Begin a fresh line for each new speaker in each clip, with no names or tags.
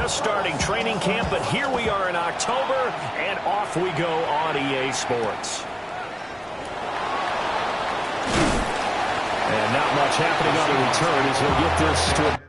just starting training camp, but here we are in October, and off we go on EA Sports. And not much happening on the return as he'll get this to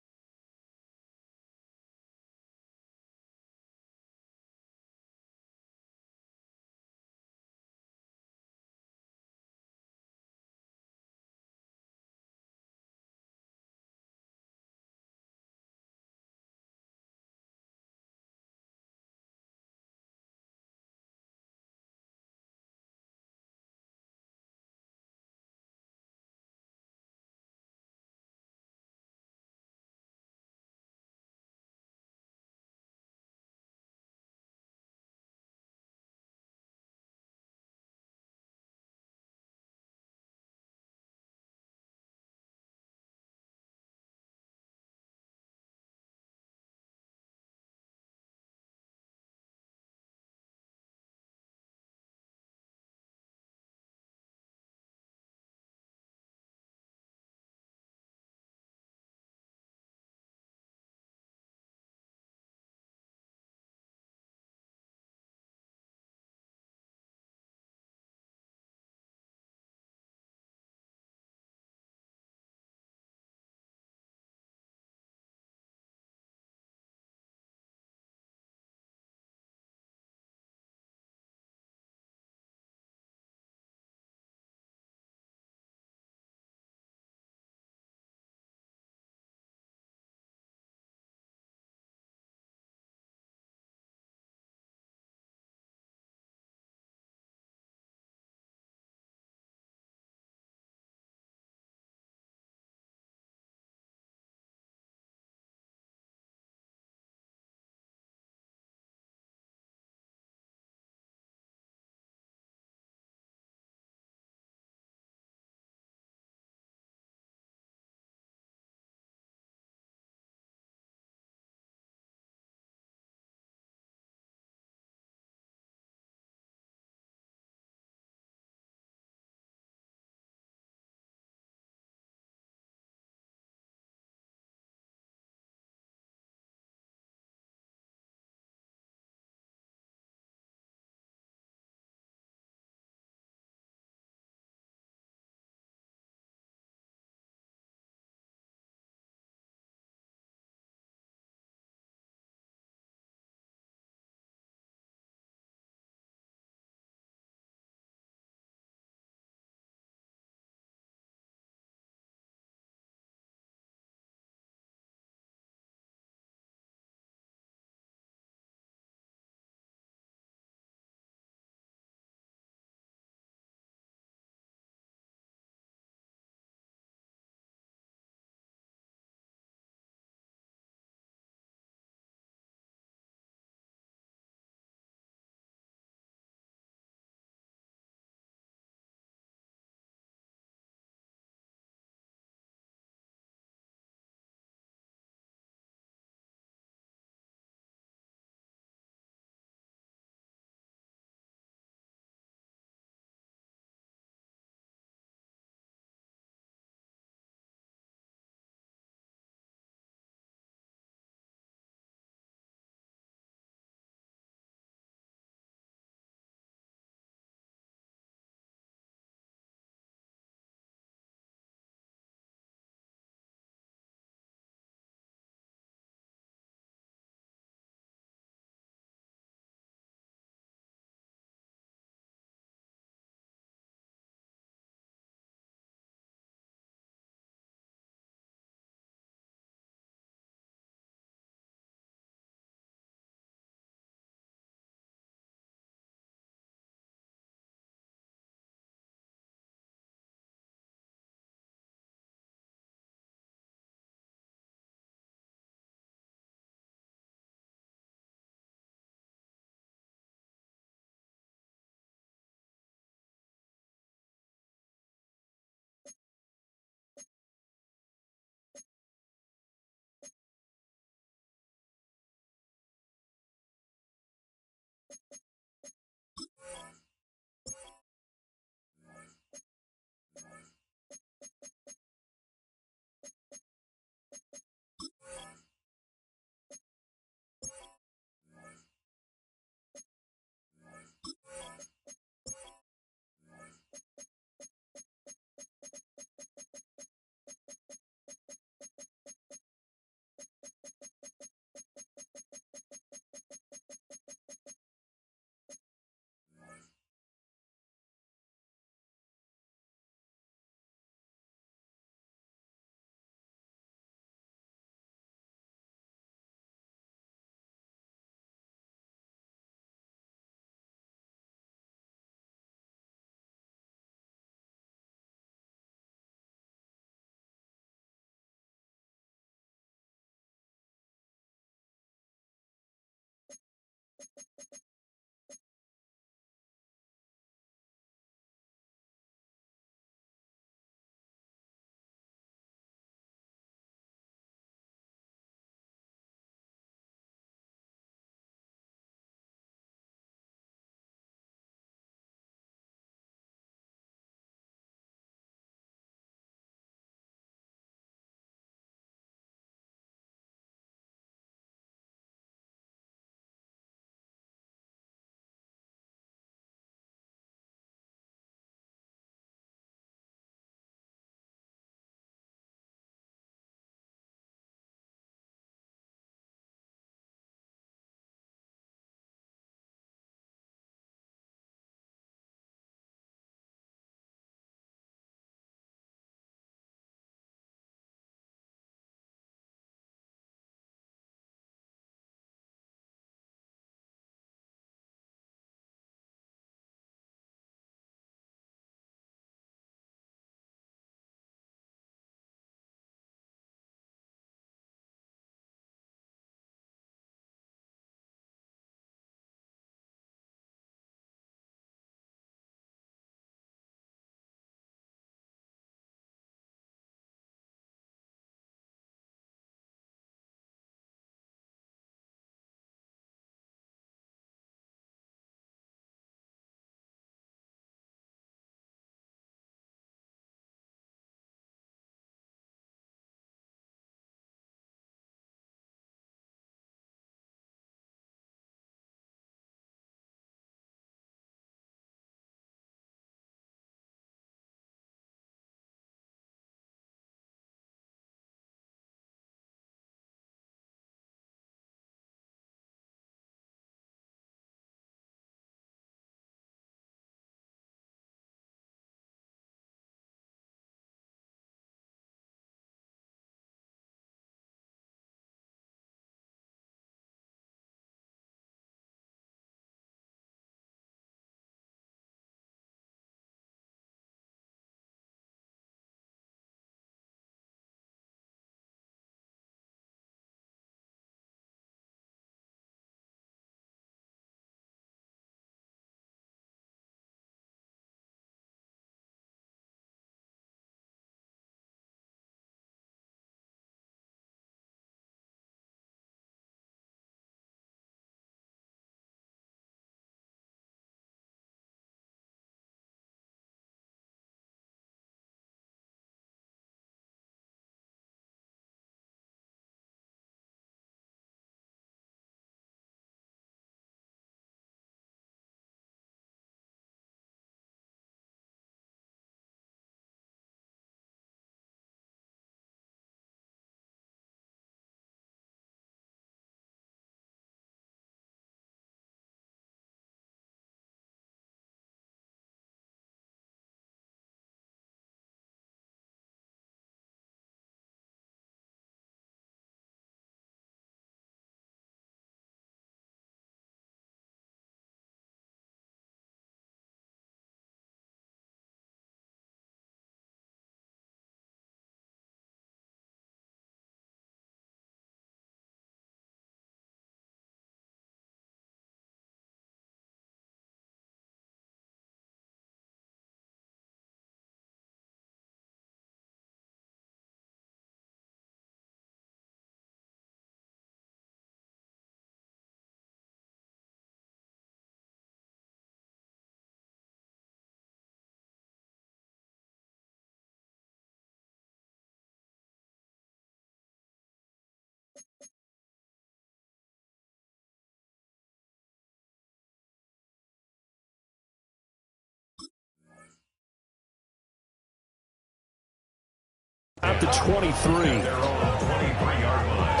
At the 23.
They're on the 23-yard line.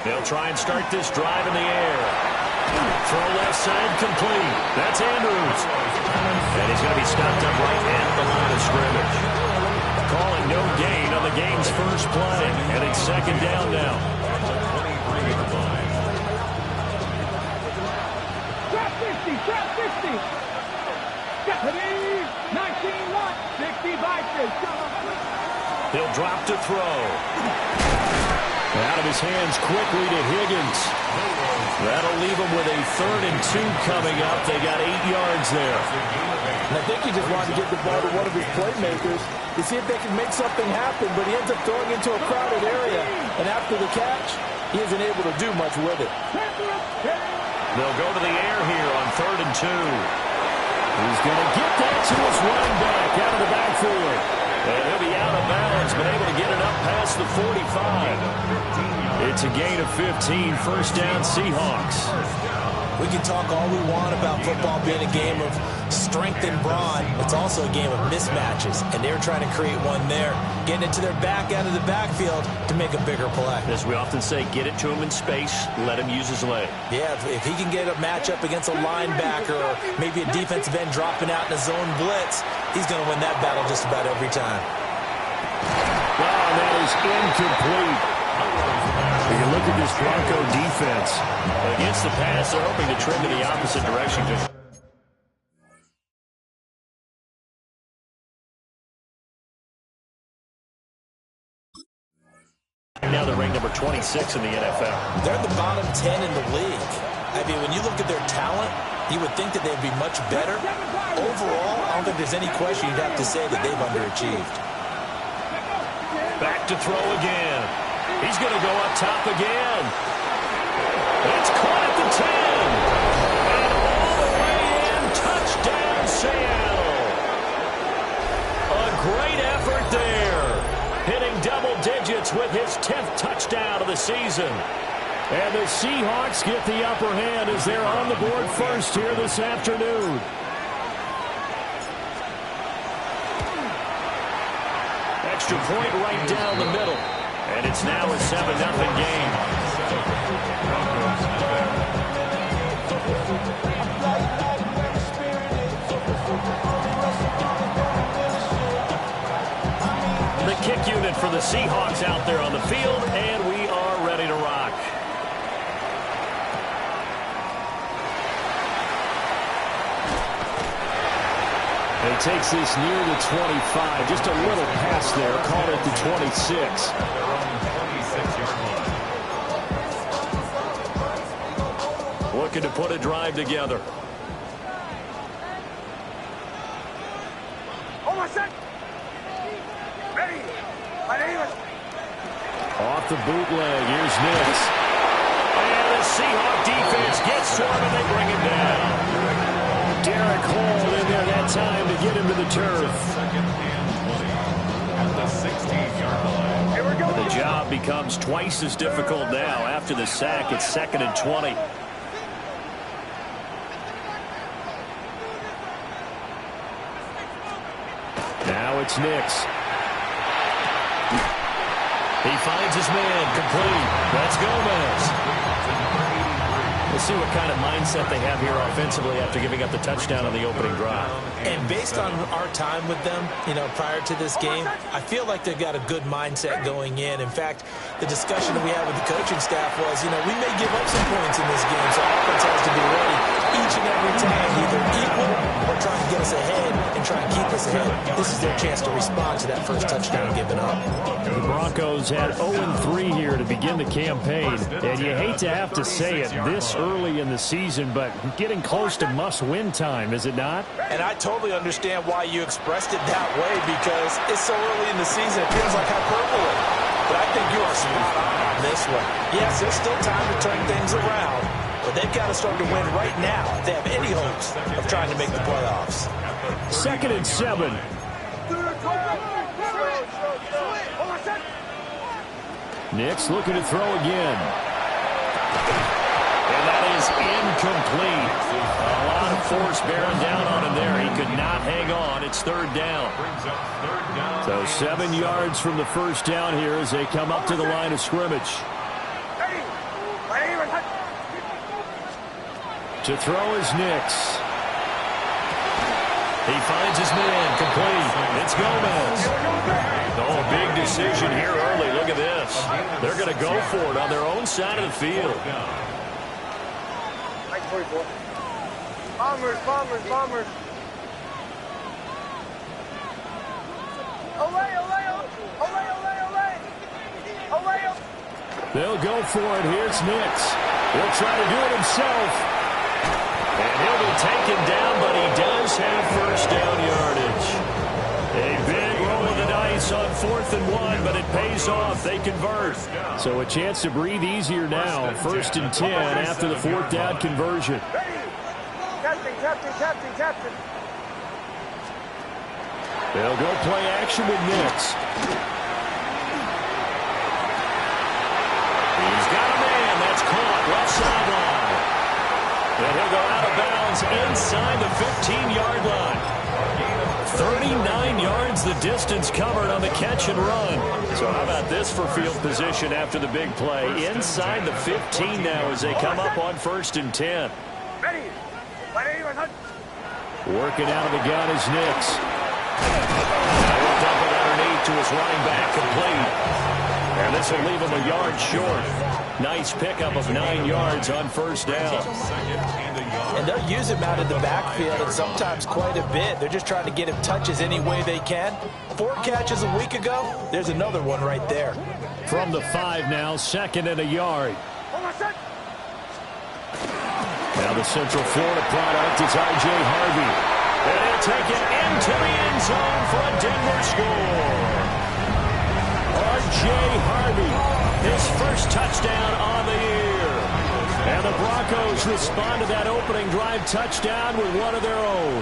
They'll try and start this drive in the air. Throw left side complete. That's Andrews. And he's going to be stopped up right at the line of scrimmage. Calling no gain on the game's first play. And it's second down now.
Trap 50, trap 50. Deputy, 19-1, 60 Vikings.
He'll drop to throw. Out of his hands quickly to Higgins. That'll leave him with a 3rd and 2 coming up. They got 8 yards there.
And I think he just wanted to get the ball to one of his playmakers to see if they can make something happen, but he ends up throwing into a crowded area. And after the catch, he isn't able to do much with it.
They'll go to the air here on 3rd and 2. He's going to get that to his running back out of the backfield. And he'll be out of bounds, but able to get it up past the 45. It's a gain of 15, first down Seahawks.
We can talk all we want about football being a game of strength and brawn. It's also a game of mismatches, and they're trying to create one there, getting it to their back out of the backfield to make a bigger play.
As we often say, get it to him in space, let him use his leg.
Yeah, if he can get a matchup against a linebacker or maybe a defensive end dropping out in a zone blitz, he's going to win that battle just about every time.
Wow, that is incomplete. You can look at this Bronco defense. Against the pass, they're hoping to trim in the opposite direction. Now they're ranked number 26 in the NFL.
They're the bottom 10 in the league. I mean, when you look at their talent, you would think that they'd be much better. Overall, I don't think there's any question you'd have to say that they've underachieved.
Back to throw again. He's going to go up top again. It's caught at the 10. And all the way in, touchdown Seattle. A great effort there. Hitting double digits with his 10th touchdown of the season. And the Seahawks get the upper hand as they're on the board first here this afternoon. Extra point right down the middle. And it's now a 7-0 game. The kick unit for the Seahawks out there on the field, and we are ready to rock. He takes this near the 25. Just a little pass there. Caught at the 26. Looking to put a drive together.
Oh, my son. Ready. My name is...
Off the bootleg. Here's Nix. And the Seahawk defense gets to him, and they bring him down. Derek Hall in there that time to get him to the turf. The job becomes twice as difficult now. After the sack, it's 2nd and 20. Now it's Nix. He finds his man complete. That's Gomez. We'll see what kind of mindset they have here offensively after giving up the touchdown on the opening drive.
And based on our time with them, prior to this game, I feel like they've got a good mindset going in. In fact, the discussion that we had with the coaching staff was, we may give up some points in this game, so offense has to be ready each and every time, either equal or try and get us ahead and try and keep us ahead. This is their chance to respond to that first touchdown given up.
The Broncos had 0-3 here to begin the campaign, and you hate to have to say it this early in the season, but getting close to must-win time, is it not?
And I totally understand why you expressed it that way, because it's so early in the season, it feels like hyperbole. But I think you are spot on this one. Yes, there's still time to turn things around, but they've got to start to win right now if they have any hopes of trying to make the playoffs.
2nd and 7. Nix looking to throw again. And that is incomplete. A lot of force bearing down on him there. He could not hang on. It's third down. So 7 yards from the first down here as they come up to the line of scrimmage. To throw is Nix. He finds his man, complete. It's Gomez. Oh, big decision here early. Look at this. They're going to go for it on their own side of the field.
Bombers.
They'll go for it. Here's Nix. He'll try to do it himself. And he'll be taken down, but he does have first down yardage. A big roll of the dice on 4th and 1, but it pays off. They convert. So a chance to breathe easier now. 1st and 10 after the 4th down conversion.
Captain.
They'll go play action with Nix. He's got a man. That's caught left sideline. And he'll go out of bounds inside the 15-yard line. 39 yards the distance covered on the catch and run. So how about this for field position after the big play? Inside the 15 now as they come up on 1st and 10. Working out of the gun is Nix. Now he'll dump it underneath to his running back, complete. And this will leave him a yard short. Nice pickup of 9 yards on first down.
And they'll use him out of the backfield, and sometimes quite a bit. They're just trying to get him touches any way they can. 4 catches a week ago. There's another one right there.
From the 5 now, 2nd and a yard. Now the Central Florida product is R.J. Harvey. And he'll take it into the end zone for a Denver score. R.J. Harvey, his first touchdown on the year. And the Broncos respond to that opening drive touchdown with one of their own.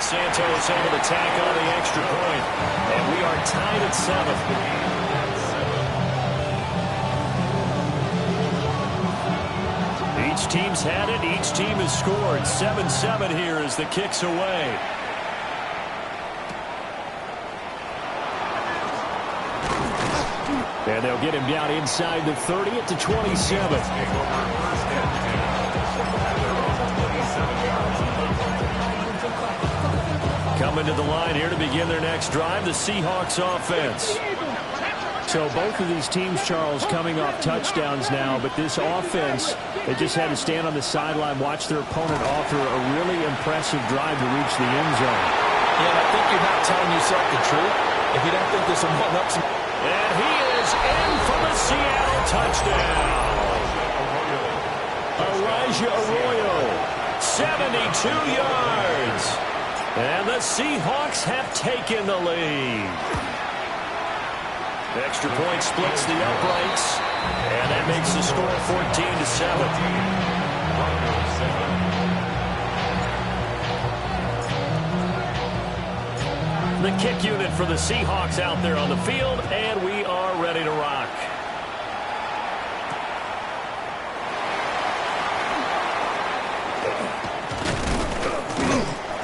Santos able to tack on the extra point. And we are tied at 7. Each team's had it. Each team has scored. 7-7 here as the kick's away. And they'll get him down inside the 30 at the 27. Coming to the line here to begin their next drive, the Seahawks offense. So both of these teams, Charles, coming off touchdowns now, but this offense, they just had to stand on the sideline, watch their opponent offer a really impressive drive to reach the end zone.
Yeah, and I think you're not telling yourself the truth if you don't think this will run up some.
And he is in for the Seattle touchdown. Elijah Arroyo, 72 yards. And the Seahawks have taken the lead. Extra point splits the uprights, and that makes the score 14-7. The kick unit for the Seahawks out there on the field, and we are ready to rock.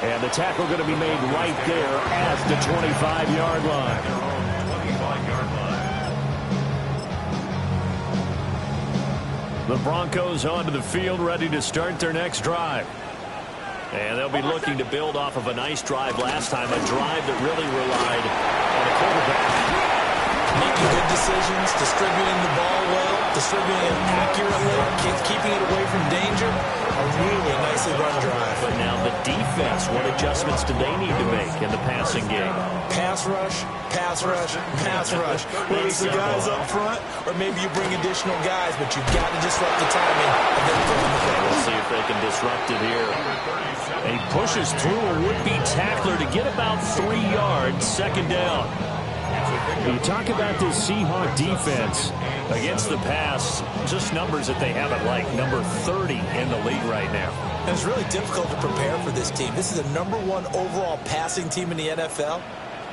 And the tackle going to be made right there at the 25-yard line. The Broncos onto the field, ready to start their next drive. And they'll be looking to build off of a nice drive last time, a drive that really relied on the quarterback.
Making good decisions, distributing the ball well, distributing it accurately, keeping it away from danger. A really nicely run drive.
But now the defense, what adjustments do they need to make in the passing game?
Pass rush, pass rush, pass rush. Whether it's the guys up front or maybe you bring additional guys, but you've got to disrupt the timing of them throwing the ball.
We'll see if they can disrupt it here. He pushes through a would-be tackler to get about 3 yards, 2nd down. You talk about this Seahawk defense against the pass, just numbers that they haven't liked. Number 30 in the league right now.
And it's really difficult to prepare for this team. This is a #1 overall passing team in the NFL,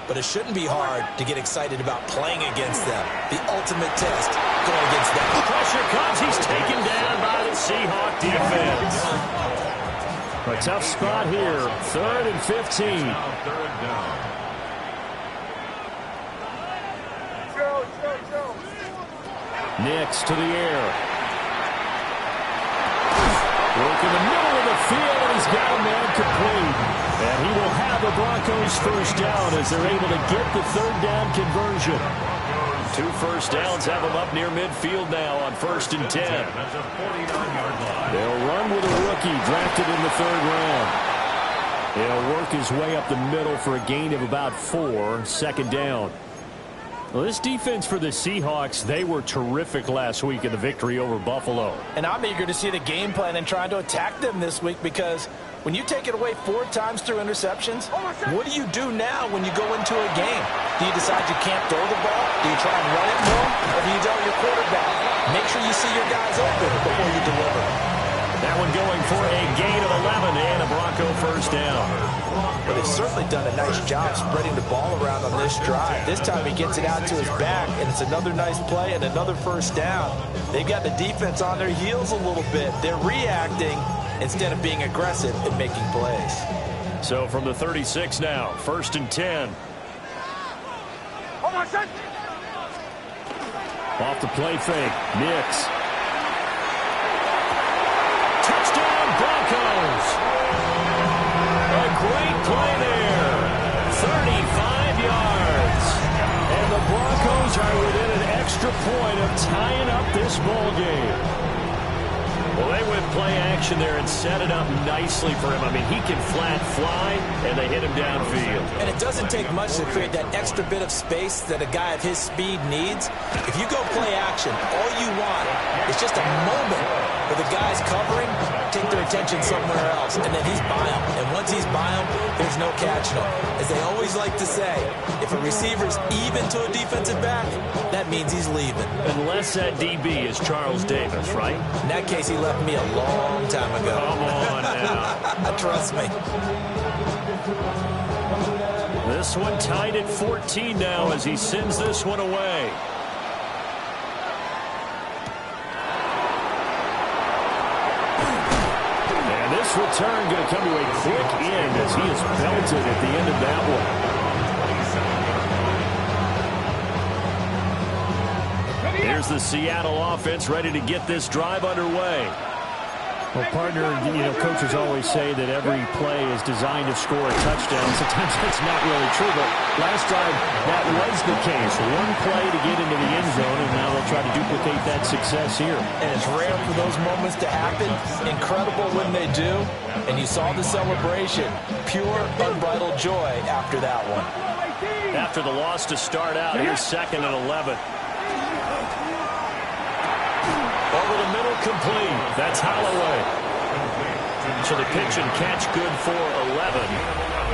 but it shouldn't be hard to get excited about playing against them. The ultimate test going against them.
Pressure comes. He's taken down by the Seahawk defense. A tough spot here. 3rd and 15.
Third down.
Nix to the air. Work in the middle of the field, and he's got a man complete. And he will have the Broncos first down as they're able to get the 3rd down conversion. 2 first downs have them up near midfield now on 1st and 10.
That's a 49-yard line.
They'll run with a rookie drafted in the 3rd round. He'll work his way up the middle for a gain of about 4, 2nd down. Well, this defense for the Seahawks, they were terrific last week in the victory over Buffalo.
And I'm eager to see the game plan and trying to attack them this week, because when you take it away 4 times through interceptions, what do you do now when you go into a game? Do you decide you can't throw the ball? Do you try and run it more? Or do you tell your quarterback, make sure you see your guys open before you deliver?
That one going for a gain of 11 and a Bronco first down.
But they've certainly done a nice job spreading the ball around on this drive. This time he gets it out to his back, and it's another nice play and another first down. They've got the defense on their heels a little bit. They're reacting instead of being aggressive and making plays.
So from the 36 now, 1st and 10. Off the play fake, Nix. Touchdown Broncos! A great play there. 35 yards. And the Broncos are within an extra point of tying up this ball game. Well, they went play action there and set it up nicely for him. I mean, he can flat fly, and they hit him downfield.
And it doesn't take much to create that extra bit of space that a guy of his speed needs. If you go play action, all you want is just a moment where the guy's covering, take their attention somewhere else, and then he's by him. And once he's by him, there's no catching him. As they always like to say, if a receiver's even to a defensive back, that means he's leaving.
Unless that DB is Charles Davis, right?
In that case, he left me a long time ago.
Come on now.
Trust me.
This one tied at 14 now as he sends this one away. And this return going to come to a quick end as he is belted at the end of that one. Here's the Seattle offense ready to get this drive underway.
Well, partner, coaches always say that every play is designed to score a touchdown. Sometimes that's not really true, but last drive, that was the case. One play to get into the end zone, and now they'll try to duplicate that success here.
And it's rare for those moments to happen. Incredible when they do. And you saw the celebration. Pure, unbridled joy after that one.
After the loss to start out, here's 2nd and 11. Over the middle, complete. That's Holloway. So the pitch and catch good for 11.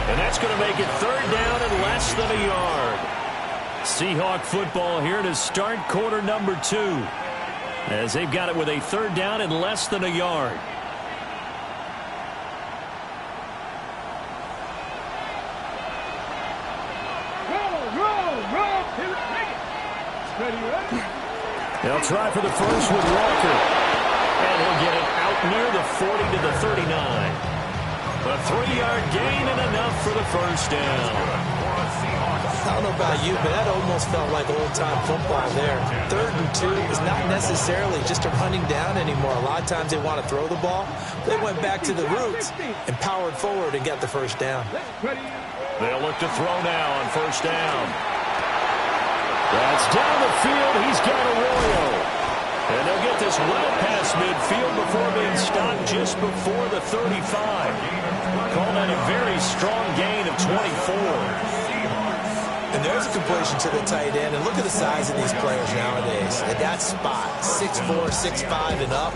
And that's going to make it 3rd down and less than a yard. Seahawk football here to start quarter number 2. As they've got it with a 3rd down and less than a yard. They'll try for the first with Walker. And he'll get it out near the 40 to the 39. A 3-yard gain and enough for the first down.
I don't know about you, but that almost felt like old-time football there. 3rd and 2 is not necessarily just a running down anymore. A lot of times they want to throw the ball. They went back to the roots and powered forward and got the first down.
They'll look to throw now on 1st down. That's down the field. He's got Arroyo. And they'll get this well past midfield before being stopped just before the 35. Call that a very strong gain of 24.
And there's a completion to the tight end. And look at the size of these players nowadays. At that spot, 6'4", 6'5", and up.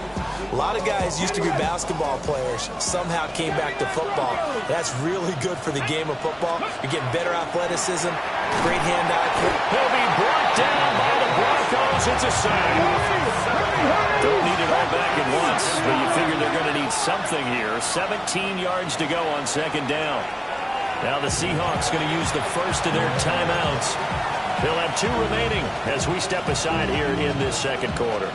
A lot of guys used to be basketball players, somehow came back to football. That's really good for the game of football. You're getting better athleticism, great hand-eye.
He'll be brought down by the Broncos. It's a sack. Don't need it all back at once, but you figure they're going to need something here. 17 yards to go on second down. Now the Seahawks going to use the first of their timeouts. They'll have 2 remaining as we step aside here in this second quarter.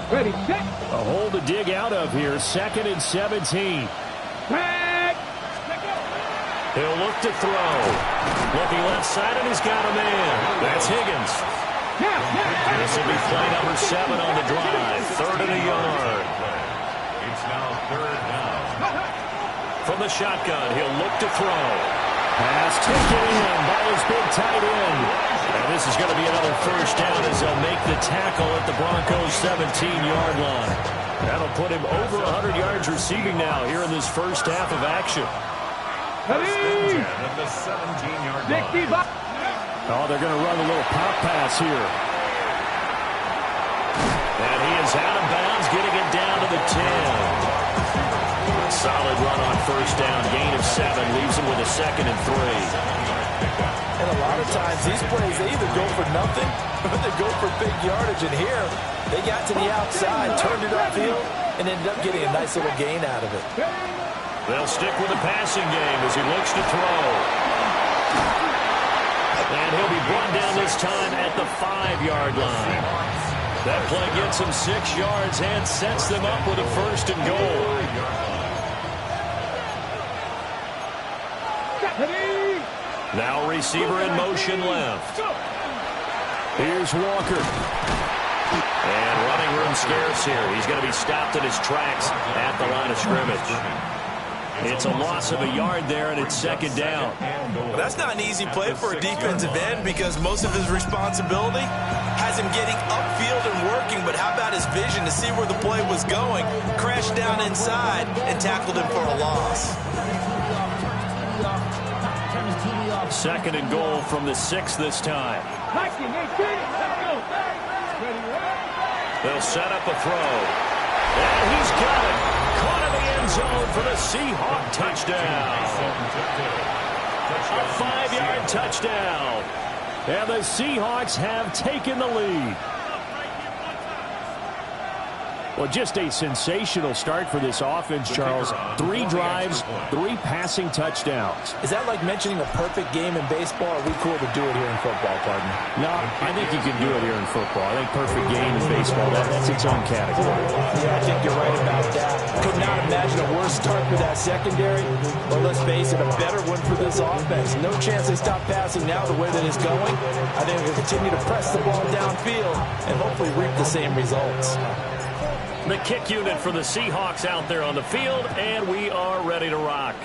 Ready, set.
A hole to dig out of here. 2nd and 17.
Back.
He'll look to throw. Looking left side, and he's got a man. That's Higgins. This will be play number 7 on the drive. 3rd and a yard.
It's now 3rd down.
From the shotgun, he'll look to throw.
Pass taken in by his big tight end.
And this is going to be another first down as they'll make the tackle at the Broncos' 17-yard line. That'll put him over 100 yards receiving now here in this first half of action.
First and 10 at the 17-yard line.
Oh, they're going to run a little pop pass here.
And he is out of bounds, getting it down to the 10. A solid run on first down, gain of 7, leaves him with a 2nd and 3.
And a lot of times, these plays, they either go for nothing or they go for big yardage. And here, they got to the outside, turned it upfield, and ended up getting a nice little gain out of it.
They'll stick with the passing game as he looks to throw. And he'll be brought down this time at the 5-yard line. That play gets him 6 yards and sets them up with a 1st and goal. Now receiver in motion left.
Here's Walker.
And running room scarce here. He's going to be stopped in his tracks at the line of scrimmage. It's a loss of a yard there, and it's 2nd down.
Well, that's not an easy play for a defensive end because most of his responsibility has him getting upfield and working, but how about his vision to see where the play was going, crashed down inside, and tackled him for a loss.
2nd and goal from the 6 this time. They'll set up a throw. And he's got it. Caught in the end zone for the Seahawk touchdown. A 5-yard touchdown.
And the Seahawks have taken the lead. Well, just a sensational start for this offense, Charles. 3 drives, 3 passing touchdowns.
Is that like mentioning a perfect game in baseball, or are we cool to do it here in football, partner?
No, I think you can do it here in football. I think perfect game in baseball, that's its own category.
Yeah, I think you're right about that. Could not imagine a worse start for that secondary, or let's face it, a better one for this offense. No chance they stop passing now the way that it's going. I think they'll continue to press the ball downfield and hopefully reap the same results.
The kick unit for the Seahawks out there on the field, and we are ready to rock.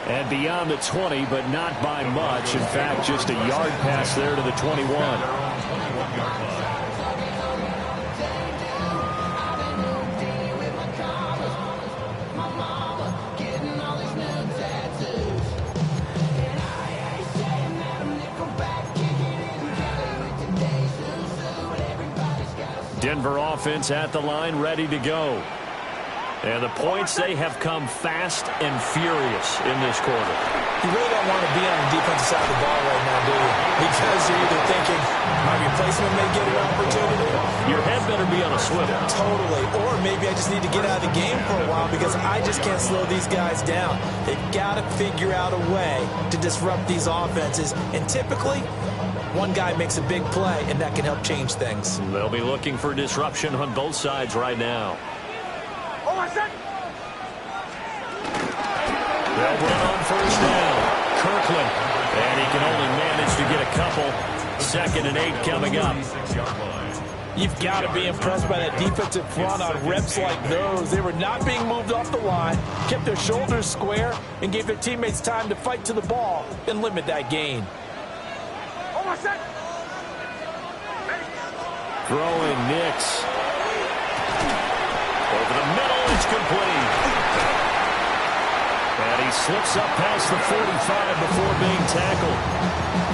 And beyond the 20, but not by much. In fact, just a yard pass there to the 21.
Denver offense at the line, ready to go. And the points, they have come fast and furious in this quarter.
You really don't want to be on the defensive side of the ball right now, do you? Because you're either thinking, my replacement may get an opportunity.
Your head better be on a swivel.
Totally. Or maybe I just need to get out of the game for a while because I just can't slow these guys down. They've got to figure out a way to disrupt these offenses. And typically, one guy makes a big play, and that can help change things.
They'll be looking for disruption on both sides right now. They'll run on first down. Kirkland. And he can only manage to get a couple. 2nd and 8 coming up.
You've got to be impressed by that defensive front on reps like those. They were not being moved off the line, kept their shoulders square, and gave their teammates time to fight to the ball and limit that gain.
throwing Nix.
Over the middle, it's complete. And he slips up past the 45 before being tackled.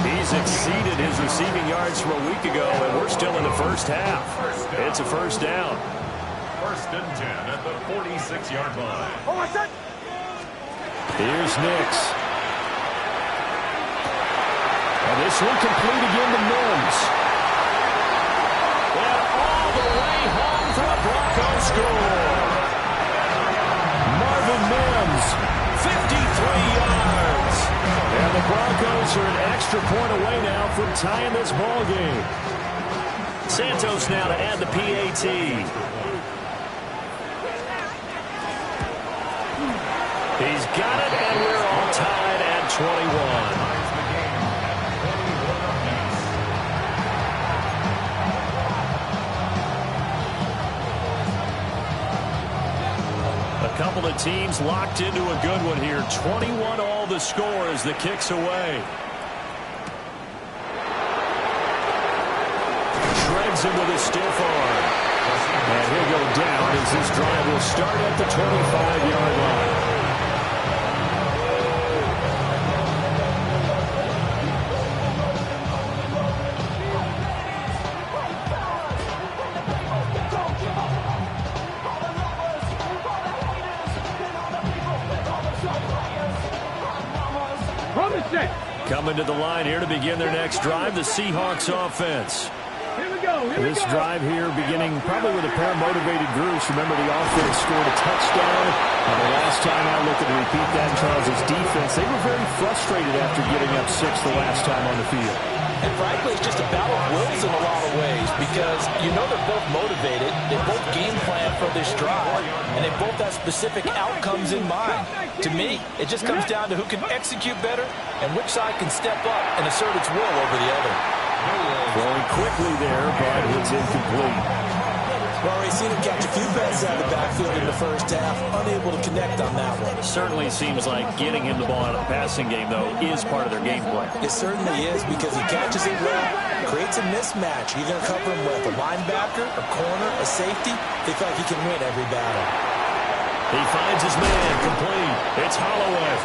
He's exceeded his receiving yards from a week ago, and we're still in the first half. It's a first down.
1st and 10 at the 46-yard line.
Here's Nix. And this one complete again to Mims.
And all the way home for the Broncos score.
Marvin Mims,
53 yards.
and the Broncos are an extra point away now from tying this ball game.
Santos now to add the PAT. He's got it, and we're all tied at 21. A couple of teams locked into a good one here. 21 all the score as the kick's away. Shreds him with a stiff arm.
And he'll go down as this drive will start at the 25-yard line. Coming to the line here to begin their next drive, the Seahawks offense. This drive here beginning probably with a pair of motivated groups. Remember, the offense scored a touchdown. And the last time out, looking to repeat that in Charles' defense, they were very frustrated after getting up 6 the last time on the field.
And frankly, it's just a battle of wills in a lot of ways because you know they're both motivated, they both game plan for this drive, and they both have specific outcomes in mind. To me, it just comes down to who can execute better and which side can step up and assert its will over the other.
Throwing quickly there, but it's incomplete.
Well, we've seen him catch a few passes out of the backfield in the first half, unable to connect on that one.
Certainly seems like getting him the ball out of the passing game, though, is part of their game plan.
It certainly is because he catches it well, creates a mismatch. You're going to cover him with a linebacker, a corner, a safety. They feel like he can win every battle.
He finds his man, complete. It's Holloway.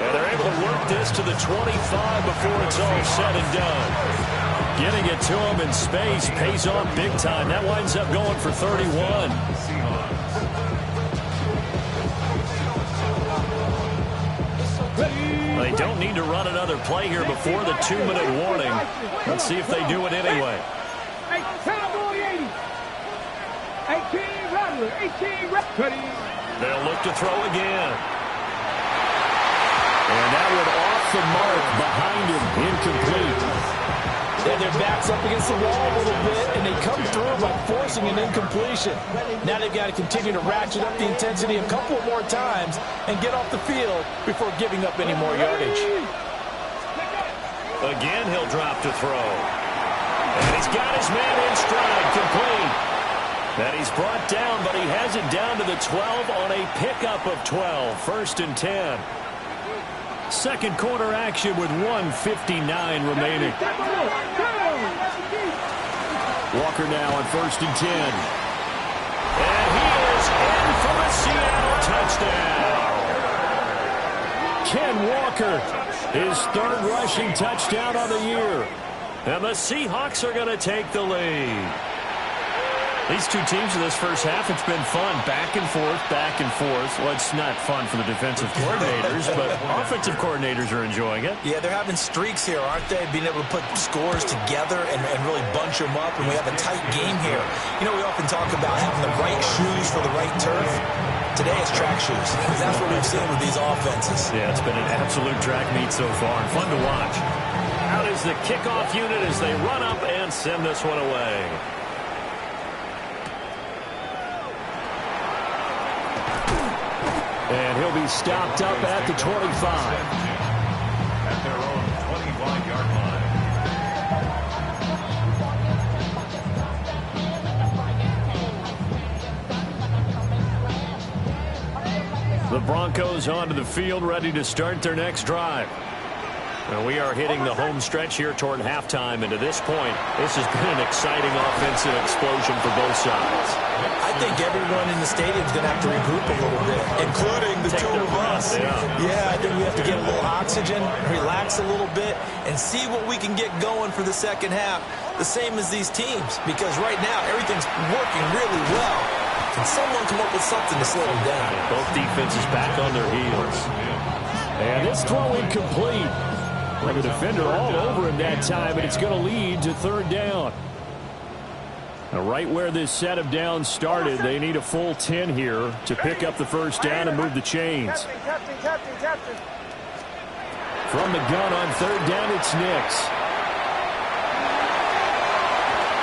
And they're able to work this to the 25 before it's all said and done. Getting it to him in space pays off big time. That winds up going for 31. They don't need to run another play here before the 2-minute warning. Let's see if they do it anyway.
18.
They'll look to throw again. And that one off the mark behind him, incomplete.
Yeah, their back's up against the wall a little bit, and they come through by forcing an incompletion. Now they've got to continue to ratchet up the intensity a couple more times and get off the field before giving up any more yardage.
Again, he'll drop to throw. And he's got his man in stride, complete. And he's brought down, but he has it down to the 12 on a pickup of 12. 1st and 10. Second quarter action with 1:59 remaining.
Walker now on 1st and 10.
And he is in for a Seattle touchdown.
Ken Walker, his 3rd rushing touchdown of the year.
And the Seahawks are going to take the lead. These two teams in this first half, it's been fun. Back and forth, back and forth. Well, it's not fun for the defensive coordinators, but offensive coordinators are enjoying it.
Yeah, they're having streaks here, aren't they? Being able to put scores together and really bunch them up, and we have a tight game here. You know, we often talk about having the right shoes for the right turf. Today it's track shoes. That's what we've seen with these offenses.
Yeah, it's been an absolute track meet so far, and fun to watch. Out is the kickoff unit as they run up and send this one away.
And he'll be stopped up at the 25.
At their own 25-yard line.
The Broncos onto the field, ready to start their next drive. Well, we are hitting the home stretch here toward halftime, and to this point, this has been an exciting offensive explosion for both sides.
I think everyone in the stadium is going to have to regroup a little bit, including the two of us. Yeah, I think we have to get a little oxygen, relax a little bit, and see what we can get going for the second half, the same as these teams, because right now everything's working really well. Can someone come up with something to slow them down?
Both defenses back on their heels.
And this throw incomplete. Like a defender all over him that time, and it's going to lead to third down. Now, right where this set of downs started, they need a full 10 here to pick up the first down and move the chains.
Captain.
From the gun on third down, it's Nix.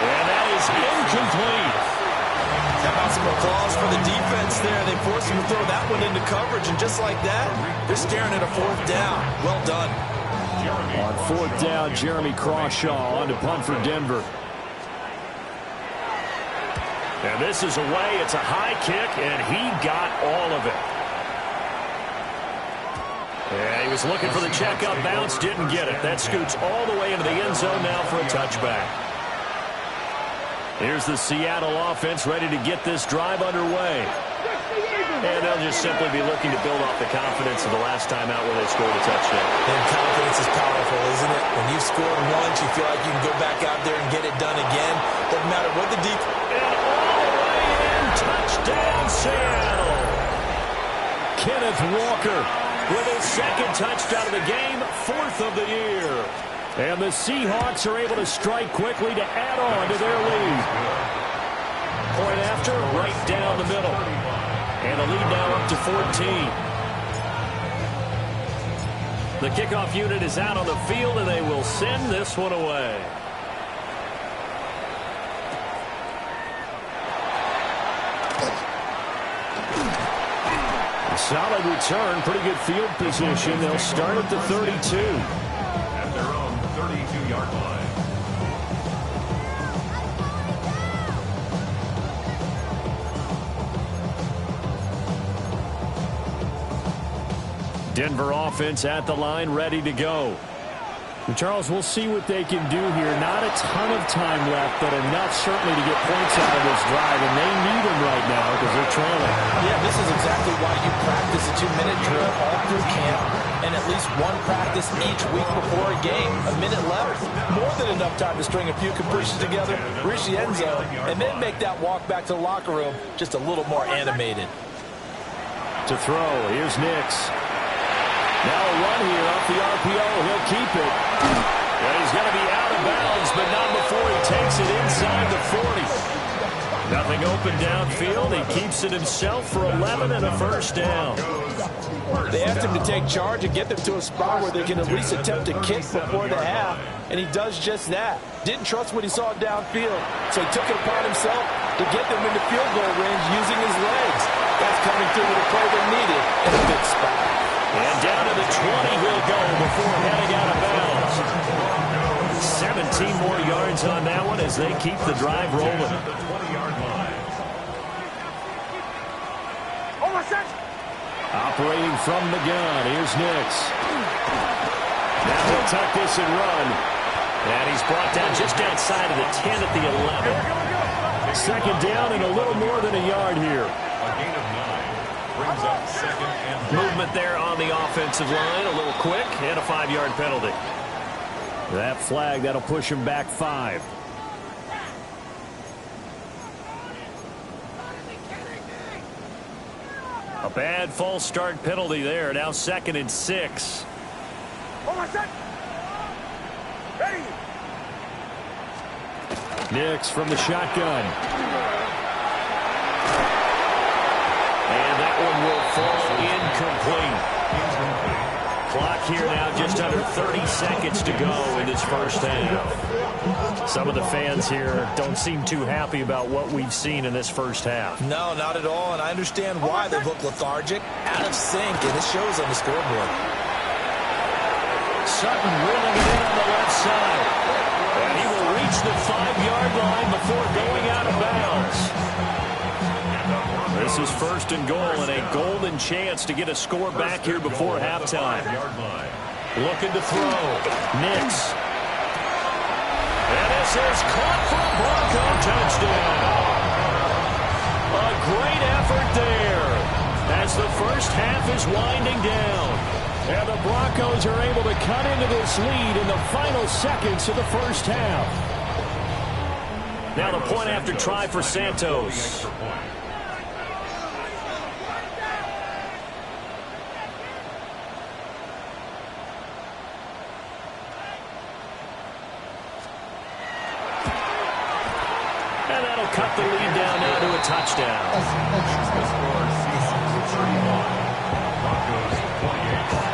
And that is incomplete.
How about some applause for the defense there? They forced him to throw that one into coverage, and just like that, they're staring at a fourth down. Well done.
On fourth down, Jeremy Crawshaw on to punt for Denver.
And this is away. It's a high kick, and he got all of it. Yeah, he was looking for the checkup bounce, didn't get it. That scoots all the way into the end zone now for a touchback. Here's the Seattle offense ready to get this drive underway. And they'll just simply be looking to build off the confidence of the last time out where they scored a touchdown.
And confidence is powerful, isn't it? When you've scored once, you feel like you can go back out there and get it done again. Doesn't matter what the defense.
And all the way in, touchdown Seattle.
Kenneth Walker
With his second touchdown of the game, fourth of the year.
And the Seahawks are able to strike quickly to add on to their lead.
Point after, right down the middle. And the lead now up to 14. The kickoff unit is out on the field, and they will send this one away.
A solid return, pretty good field position. They'll start at the 32.
At their own 32-yard line.
Denver offense at the line, ready to go. And Charles, we'll see what they can do here. Not a ton of time left, but enough certainly to get points out of this drive, and they need them right now because they're trailing.
Yeah, this is exactly why you practice a 2-minute drill all through camp and at least one practice each week before a game. A minute left, more than enough time to string a few completions together, reach the end zone, and then make that walk back to the locker room just a little more animated.
To throw, here's Nix. Now a run here off the RPO. He'll keep it.
Well, he's going to be out of bounds, but not before he takes it inside the 40. Nothing open downfield. He keeps it himself for 11 and a first down.
They asked him to take charge and get them to a spot where they can at least attempt to kick before the half, and he does just that. Didn't trust what he saw downfield, so he took it upon himself to get them into field goal range using his legs. That's coming through with a play they needed in a big spot.
And down to the 20 he'll go before heading out of bounds. 17 more yards on that one as they keep the drive rolling.
The 20-yard line.
Operating from the gun, here's Nix. Now he'll tuck this and run.
And he's brought down just outside of the 10 at the 11.
Second down and a little more than a yard here.
A gain of 9 brings up second and
Movement there on the offensive line, a little quick, and a 5-yard penalty.
That flag, that'll push him back 5.
A bad false start penalty there. Now 2nd and 6.
Ready.
Nix from the shotgun.
And that one will fall incomplete. Clock here now just under 30 seconds to go in this first half. Some of the fans here don't seem too happy about what we've seen in this first half.
No, not at all, and I understand why they look lethargic, out of sync, and it shows on the scoreboard.
Sutton reeling it in on the left side. And he will reach the 5-yard line before going out of bounds. This is 1st and goal and a golden chance to get a score back here before halftime. Looking to throw. Nix. And this is caught for a Bronco touchdown. A great effort there as the first half is winding down.
And the Broncos are able to cut into this lead in the final seconds of the first half.
Now the point after try for Santos. And that'll cut the lead down now to a touchdown.
The score Seahawks 31, Broncos
28.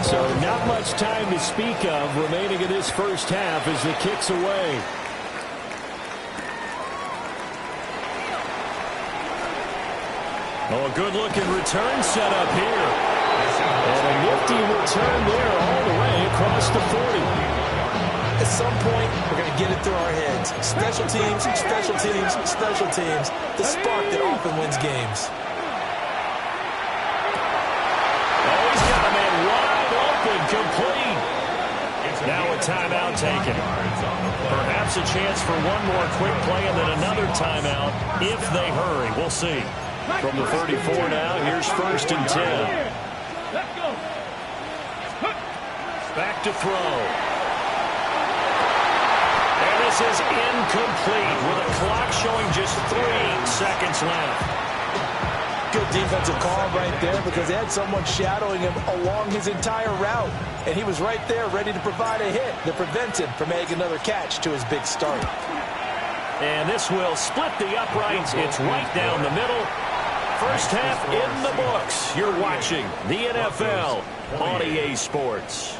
So not much time to speak of remaining in this first half as the kick's away.
Oh, a good-looking return set up here.
And a nifty return there all the way across the 40.
At some point, we're going to get it through our heads. Special teams, special teams, special teams. The spark that often wins games.
Oh, he's got a man wide open, complete. Now a timeout taken. Perhaps a chance for one more quick play and then another timeout if they hurry. We'll see. From the 34 now, here's 1st and 10. Back to throw. And this is incomplete with a clock showing just 3 seconds left.
Good defensive call right there because they had someone shadowing him along his entire route. And he was right there ready to provide a hit that prevents him from making another catch to his big start.
And this will split the uprights. It's right down the middle. First half in the books. You're watching the NFL on EA Sports.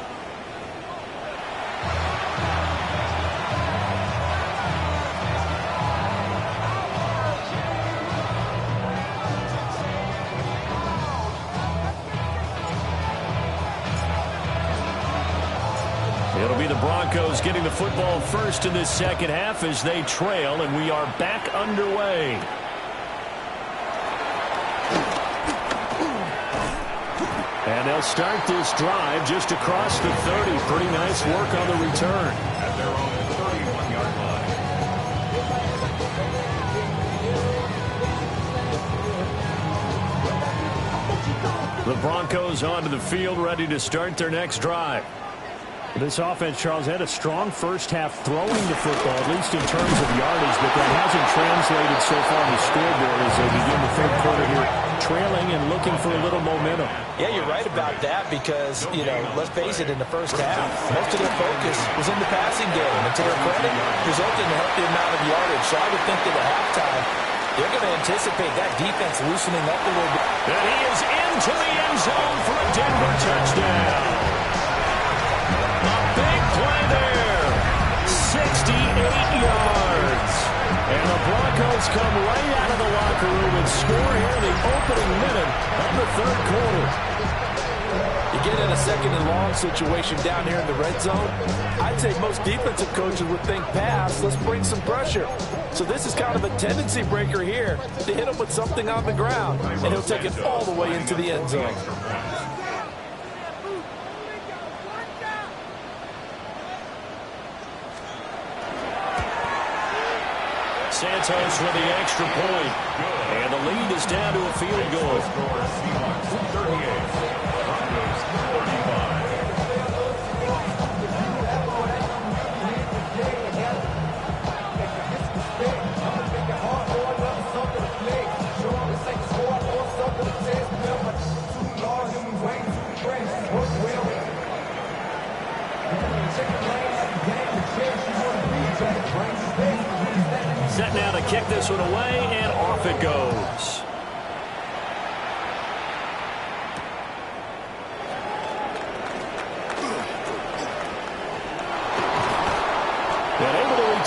It'll be the Broncos getting the football first in this second half as they trail, and we are back underway.
And they'll start this drive just across the 30. Pretty nice work on the return.
at their own 31-yard line.
The Broncos onto the field, ready to start their next drive.
This offense, Charles, had a strong first half throwing the football, at least in terms of yardage, but that hasn't translated so far on the scoreboard as they begin the third quarter here, trailing and looking for a little momentum.
Yeah, you're right about that because, let's face it, in the first half, most of their focus was in the passing game. And to their credit, resulted in a healthy amount of yardage. So I would think that at halftime, they're going to anticipate that defense loosening up a little bit.
And he is into the end zone for a Denver touchdown. Big play there. 68 yards. And the Broncos come right out of the locker room and score here in the opening minute of the third quarter.
You get in a second and long situation down here in the red zone, I'd say most defensive coaches would think pass, let's bring some pressure. So this is kind of a tendency breaker here to hit him with something on the ground, and he'll take it all the way into the end zone.
Santos with the extra point. And the lead is down to a field goal.
Seahawks 38, Broncos 45.
Set now to kick this one away, and off it goes. And able to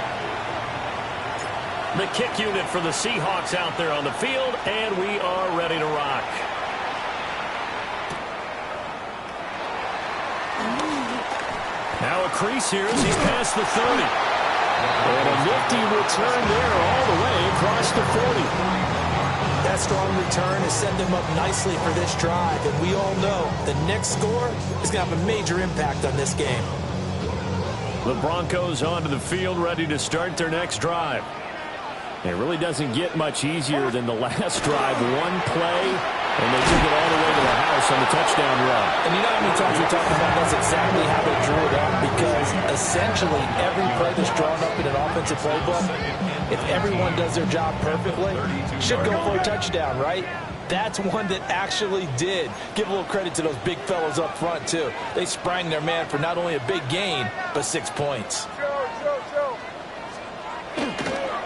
The kick unit for the Seahawks out there on the field, and we are ready to rock. Now a crease here as he's past the 30.
And a nifty return there all the way across the 40.
That strong return has set them up nicely for this drive, and we all know the next score is going to have a major impact on this game.
The Broncos onto the field, ready to start their next drive.
It really doesn't get much easier than the last drive. One play, and they took it all the way to the house on the touchdown run.
And you know how many times we talk about that's exactly how they drew it up? Because essentially every play that's drawn up in an offensive playbook, if everyone does their job perfectly, should go for a touchdown, right? That's one that actually did. Give a little credit to those big fellows up front, too. They sprang their man for not only a big gain, but 6 points.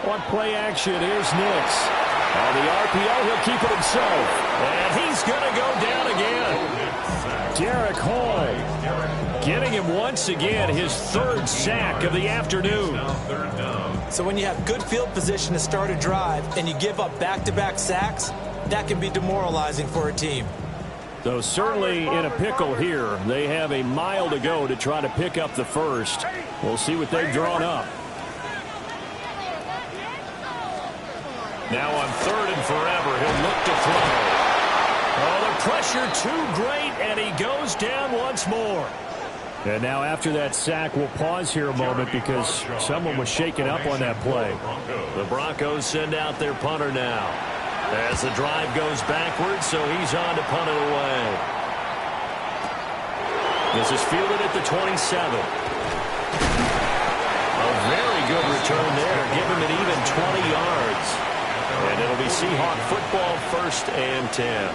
On play action, here's Nix. On the RPO, he'll keep it himself.
And he's going to go down again.
Derek Hall getting him once again, his 3rd sack of the afternoon.
So when you have good field position to start a drive and you give up back-to-back sacks, that can be demoralizing for a team.
So certainly in a pickle here. They have a mile to go to try to pick up the first. We'll see what they've drawn up.
Now on 3rd and forever, he'll look to throw. Oh, the pressure too great, and he goes down once more.
And now after that sack, we'll pause here a moment because someone was shaken up on that play.
The Broncos send out their punter now. As the drive goes backwards, so he's on to punt it away. This is fielded at the 27. A very good return there. Give him an even 20 yards. And it'll be Seahawk football, 1st and 10.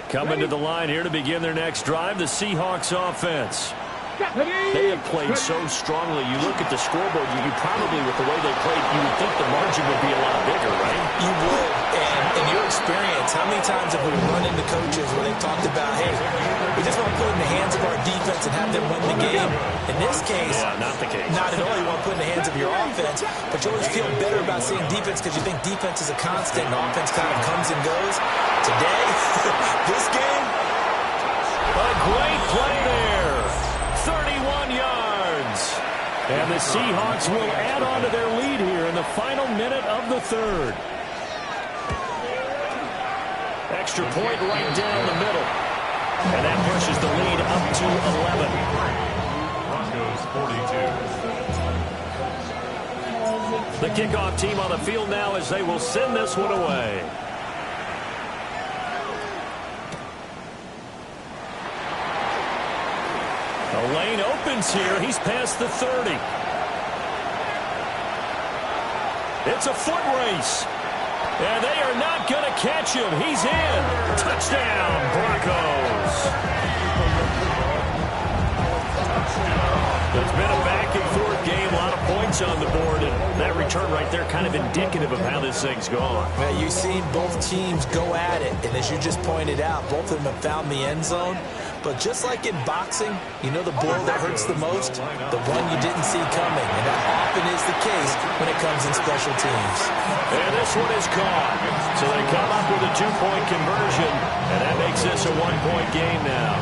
Coming to the line here to begin their next drive, the Seahawks offense. They have played so strongly. You look at the scoreboard, you probably, with the way they played, you would think the margin would be a lot bigger, right?
You would. And in your experience, how many times have we run into coaches where they've talked about, hey, we just want to put it in the hands of our defense and have them win the game? In this case,
not the case.
Not at all. You want to put it in the hands of your offense, but you always feel better about seeing defense because you think defense is a constant and offense kind of comes and goes. Today, this game,
a great play there. 31 yards.
And the Seahawks will add on to their lead here in the final minute of the 3rd.
Extra point right down the middle. And that pushes the lead up to 11.
Broncos 42.
The kickoff team on the field now as they will send this one away. The lane opens here. He's past the 30. It's a foot race. And they are not going to catch him. He's in. Touchdown, Broncos. It's been a back-and-forth game, a lot of points on the board, and that return right there kind of indicative of how this thing's gone.
Well, you've seen both teams go at it, and as you just pointed out, both of them have found the end zone. But just like in boxing, you know the blow that hurts the most? The one you didn't see coming, and that often is the case when it comes in special teams.
And this one is caught. So they come up with a 2-point conversion, and that makes this a 1-point game now.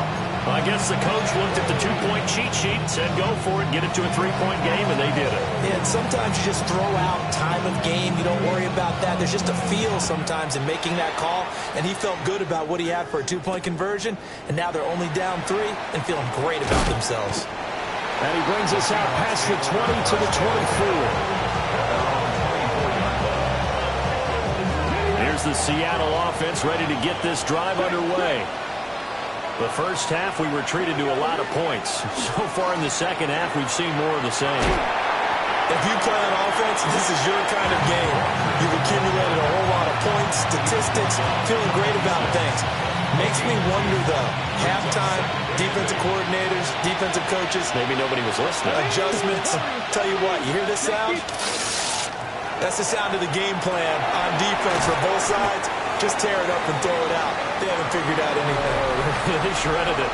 I guess the coach looked at the 2-point cheat sheet and said, go for it, get it to a 3-point game, and they did it.
And sometimes you just throw out time of game. You don't worry about that. There's just a feel sometimes in making that call, and he felt good about what he had for a 2-point conversion, and now they're only down 3 and feeling great about themselves.
And he brings us out past the 20 to the 24.
Here's the Seattle offense ready to get this drive underway. The first half, we were treated to a lot of points. So far in the second half, we've seen more of the same.
If you play on offense, this is your kind of game. You've accumulated a whole lot of points, statistics, feeling great about things. Makes me wonder, though, halftime, defensive coordinators, defensive coaches.
Maybe nobody was listening.
Adjustments. Tell you what, you hear this sound?
That's the sound of the game plan on defense for both sides. Just tear it up and throw it out. They haven't figured out anything.
They shredded it.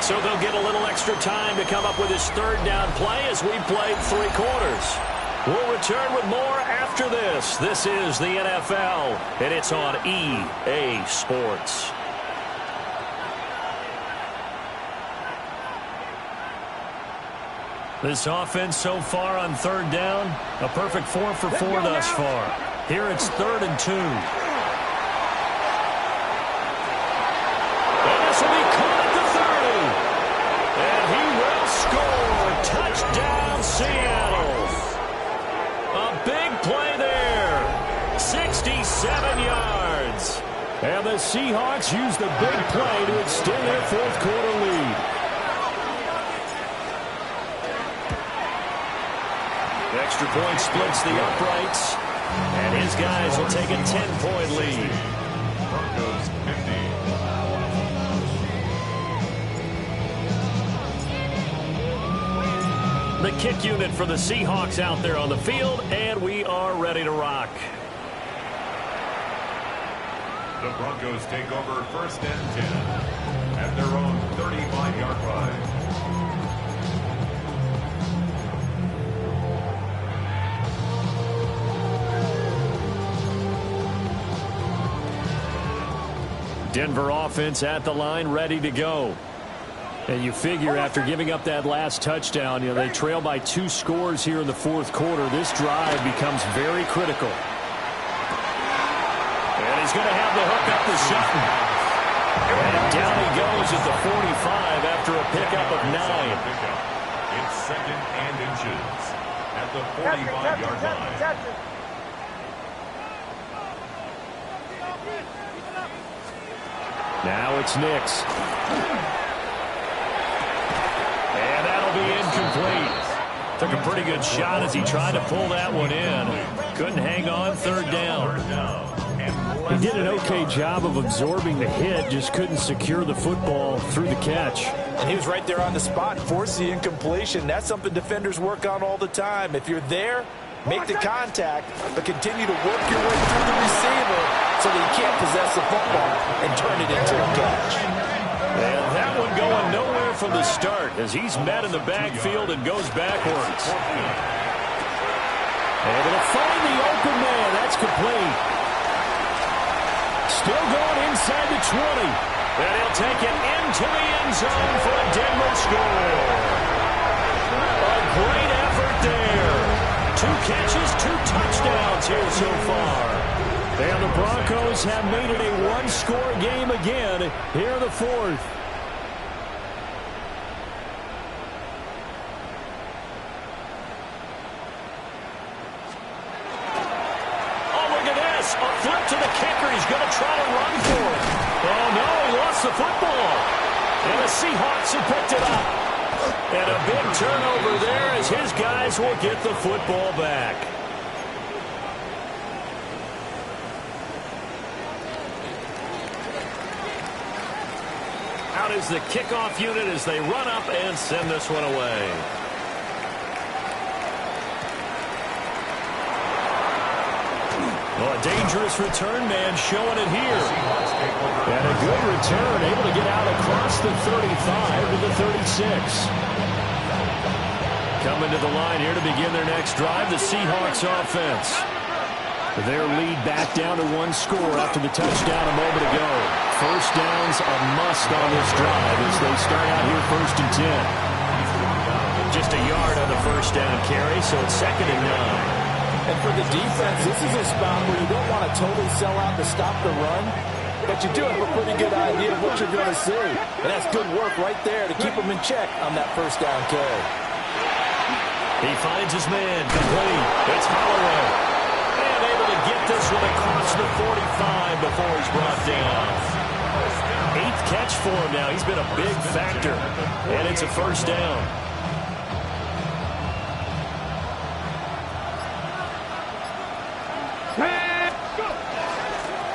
So they'll get a little extra time to come up with his third down play as we played 3 quarters. We'll return with more after this. This is the NFL, and it's on EA Sports. This offense so far on third down, a perfect 4 for 4 thus far. Here it's 3rd and 2. And this will be caught at the 30. And he will score. Touchdown, Seattle. A big play there. 67 yards.
And the Seahawks use the big play to extend their 4th quarter lead.
Extra point splits the uprights, and his guys will take a 10-point lead.
Broncos 50.
The kick unit for the Seahawks out there on the field, and we are ready to rock.
The Broncos take over 1st and 10 at their own 35-yard line.
Denver offense at the line, ready to go. And you figure after giving up that last touchdown, they trail by 2 scores here in the 4th quarter. This drive becomes very critical.
And he's going to have the hook up to Sutton. And down he goes at the 45 after a pickup of 9.
It's 2nd and inches at the 45-yard line.
Now it's Nix.
And that'll be incomplete. Took a pretty good shot as he tried to pull that one in. Couldn't hang on, 3rd down.
He did an okay job of absorbing the hit, just couldn't secure the football through the catch.
And he was right there on the spot, forced the incompletion. That's something defenders work on all the time. If you're there, make the contact, but continue to work your way through the receiver so that you can't possess the football and turn it into a catch.
And that one going nowhere from the start as he's met in the backfield and goes backwards.
Able to find the open man. That's complete. Still going inside the 20.
And he'll take it into the end zone for a Denver score. A great effort there. 2 catches, 2 touchdowns here so far.
And the Broncos have made it a 1-score game again here in the 4th.
Oh, look at this. A flip to the kicker. He's going to try to run for it. Oh, no, he lost the football. And the Seahawks have picked it up. And a big turnover there as his guys will get the football back. Out is the kickoff unit as they run up and send this one away. Well, a dangerous return man showing it here.
And a good return, able to get out across the 35 to the 36.
Coming to the line here to begin their next drive, the Seahawks offense.
Their lead back down to 1 score after the touchdown a moment ago. First down's a must on this drive as they start out here 1st and 10.
Just a yard on the first down carry, so it's 2nd and 9.
And for the defense, this is a spot where you don't want to totally sell out to stop the run, but you do have a pretty good idea of what you're going to see. And that's good work right there to keep them in check on that first down carry.
He finds his man, complete. It's Holloway. And able to get this one across the 45 before he's brought down. 8th catch for him now. He's been a big factor. And it's a first down.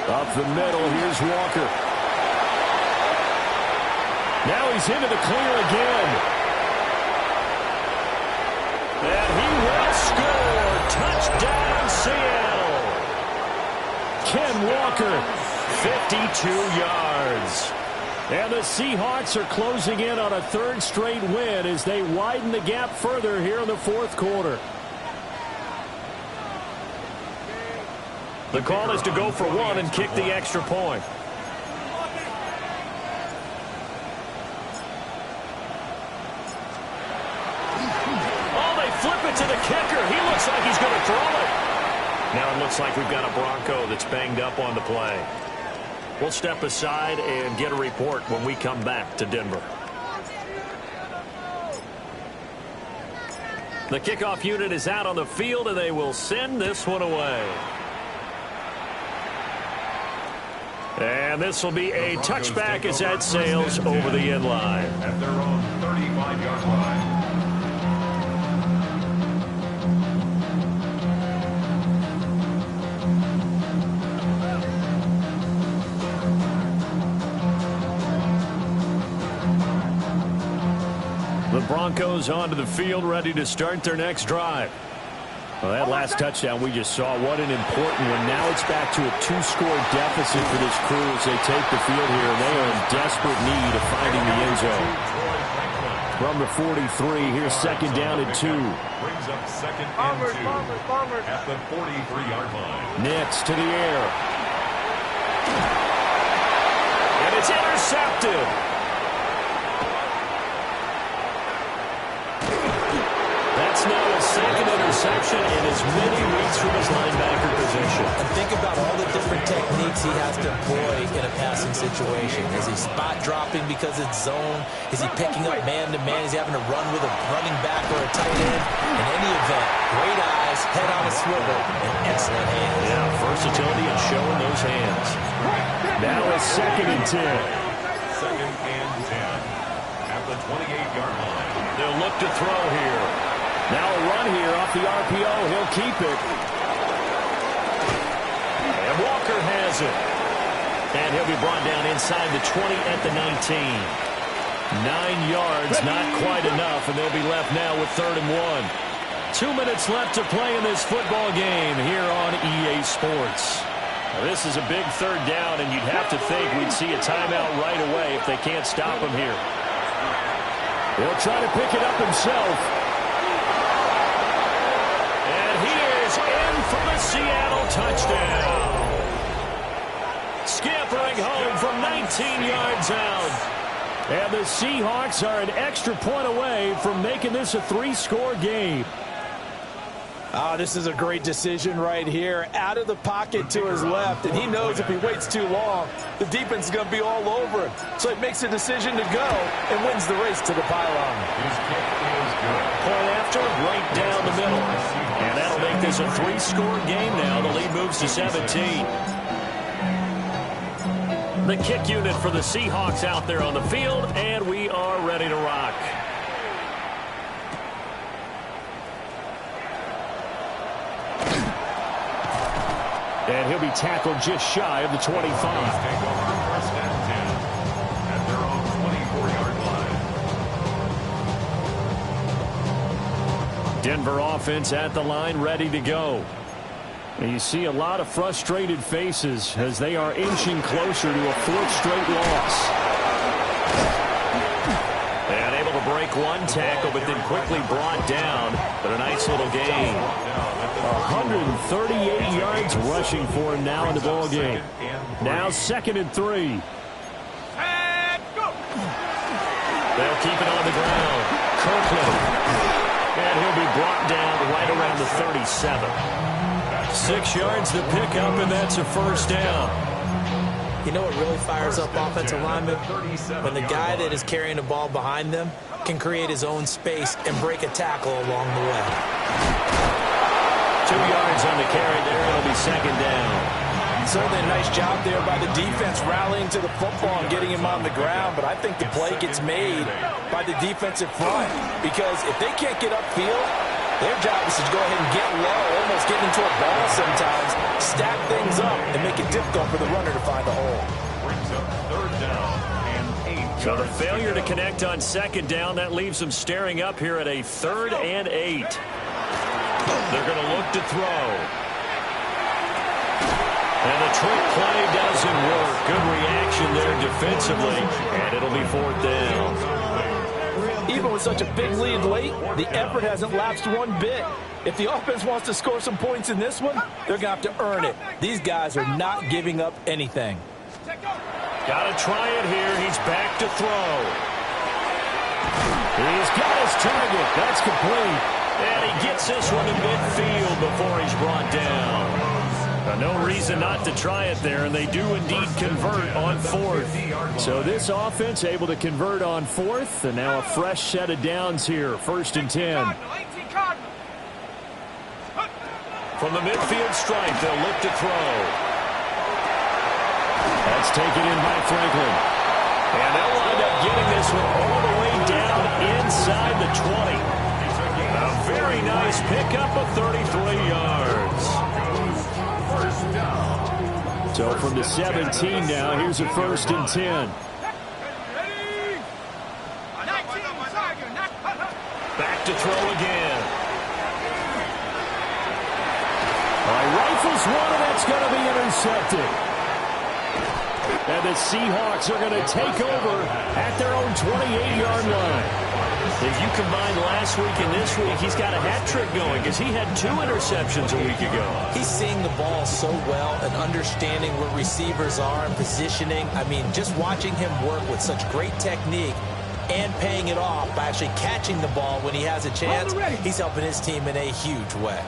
Up the middle, here's Walker. Now he's into the clear again.
And he will score. Touchdown.
Ken Walker, 52 yards. And the Seahawks are closing in on a third straight win as they widen the gap further here in the fourth quarter.
The call is to go for one and kick the extra point. Oh, they flip it to the kicker. He looks like he's going to throw it. Now it looks like we've got a Bronco that's banged up on the play. We'll step aside and get a report when we come back to Denver. The kickoff unit is out on the field, and they will send this one away. And this will be a touchback as that sails over the end line.
At their own 35-yard line.
The Broncos onto the field, ready to start their next drive.
Well, that last touchdown we just saw, what an important one. Now it's back to a 2-score deficit for this crew as they take the field here, and they are in desperate need of finding the end zone. From the 43, here's second down and 2.
Brings up second and 2 at the 43-yard line.
Nix to the air.
And it's intercepted. That's now his second interception in as many weeks from his linebacker position.
And think about all the different techniques he has to employ in a passing situation. Is he spot dropping because it's zone? Is he picking up man-to-man? Is he having to run with a running back or a tight end? In any event, great eyes, head on a swivel, and excellent hands.
Yeah, versatility and showing those hands.
Now it's second and 10.
Second and 10 at the 28-yard line.
They'll look to throw here.
Now a run here off the RPO. He'll keep it.
And Walker has it. And he'll be brought down inside the 20 at the 19. 9 yards, not quite enough, and they'll be left now with 3rd and 1. 2 minutes left to play in this football game here on EA Sports. Now, this is a big 3rd down, and you'd have to think we'd see a timeout right away if they can't stop him here.
He'll try to pick it up himself.
In for the Seattle touchdown. Scampering home from 19 yards out.
And the Seahawks are an extra point away from making this a 3-score game.
Oh, this is a great decision right here. Out of the pocket to his left, and he knows if he waits too long, the defense is going to be all over him. So he makes a decision to go and wins the race to the pylon.
His kick is good.
Point after, right down the middle. And that'll make this a 3-score game now. The lead moves to 17. The kick unit for the Seahawks out there on the field, and we are ready to rock.
And he'll be tackled just shy of the 25.
Take over first and 10 at their own 24-yard line.
Denver offense at the line, ready to go. And you see a lot of frustrated faces as they are inching closer to a 4th straight loss.
And able to break one tackle, but then quickly brought down. But a nice little gain.
138 yards rushing for him now in the ball game. Now 2nd and 3.
They'll keep it on the ground. Kirkland. And he'll be brought down right around the 37. 6 yards to pick up, and that's a first down.
You know what really fires up offensive linemen? When the guy that is carrying the ball behind them can create his own space and break a tackle along the way.
2 yards on the carry there. It'll be second down.
Certainly a nice job there by the defense rallying to the football and getting him on the ground, but I think the play gets made by the defensive front because if they can't get upfield, their job is to go ahead and get low, almost get into a ball sometimes, stack things up, and make it difficult for the runner to find a hole.
Brings up 3rd down and 8.
So the failure to connect on 2nd down, that leaves them staring up here at a 3rd and 8. They're going to look to throw. And the trick play doesn't work. Good reaction there defensively, and it'll be 4th down.
Even with such a big lead late, the effort hasn't lapsed one bit. If the offense wants to score some points in this one, they're going to have to earn it. These guys are not giving up anything.
Got to try it here. He's back to throw. He's got his target. That's complete. And he gets this one to midfield before he's brought down. No reason not to try it there, and they do indeed convert on 4th.
So this offense able to convert on 4th, and now a fresh set of downs here. 1st and 10.
From the midfield stripe, they'll look to throw.
That's taken in by Franklin.
And they'll wind up getting this one all the way down inside the 20. A very nice pickup of 33 yards.
So from the 17 now, here's a 1st and 10.
Back to throw again.
Rifles one, and that's going to be intercepted. And the Seahawks are going to take over at their own 28-yard line.
If you combine last week and this week, he's got a hat trick going because he had 2 interceptions a week ago.
He's seeing the ball so well and understanding where receivers are and positioning. I mean, just watching him work with such great technique and paying it off by actually catching the ball when he has a chance, he's helping his team in a huge way.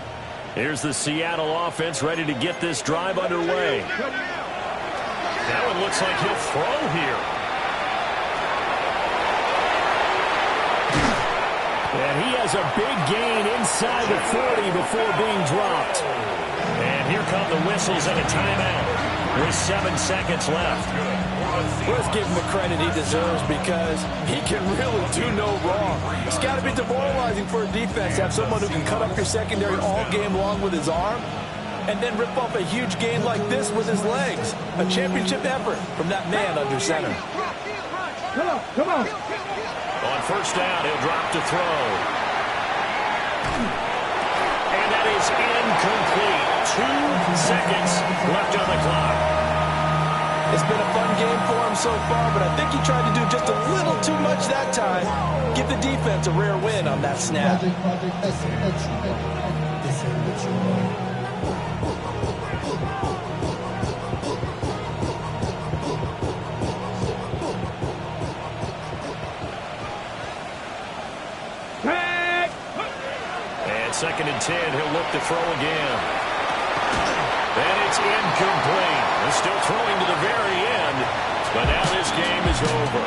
Here's the Seattle offense ready to get this drive underway. Now it looks like he'll throw here.
And he has a big gain inside the 40 before being dropped.
And here come the whistles and a timeout with 7 seconds left.
Let's give him the credit he deserves because he can really do no wrong. It's got to be demoralizing for a defense to have someone who can cut up your secondary all game long with his arm and then rip off a huge gain like this with his legs. A championship effort from that man under center.
Come on.
On 1st down, he'll drop to throw. And that is incomplete. 2 seconds left on the clock.
It's been a fun game for him so far, but I think he tried to do just a little too much that time. Give the defense a rare win on that snap.
And 2nd and 10, he'll look to throw again. And it's incomplete. They're still throwing to the very end, but now this game is over.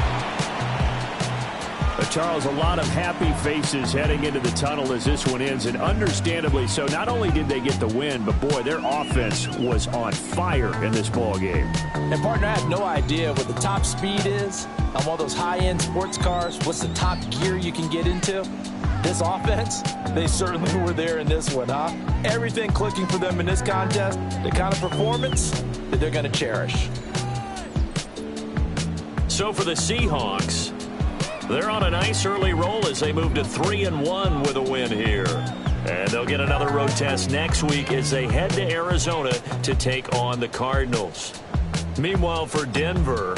Charles, a lot of happy faces heading into the tunnel as this one ends, and understandably so. Not only did they get the win, but boy, their offense was on fire in this ball game.
And partner, I have no idea what the top speed is on one of those high-end sports cars. What's the top gear you can get into? This offense, they certainly were there in this one, huh? Everything clicking for them in this contest, the kind of performance that they're going to cherish.
So for the Seahawks, they're on a nice early roll as they move to 3-1 with a win here. And they'll get another road test next week as they head to Arizona to take on the Cardinals. Meanwhile, for Denver,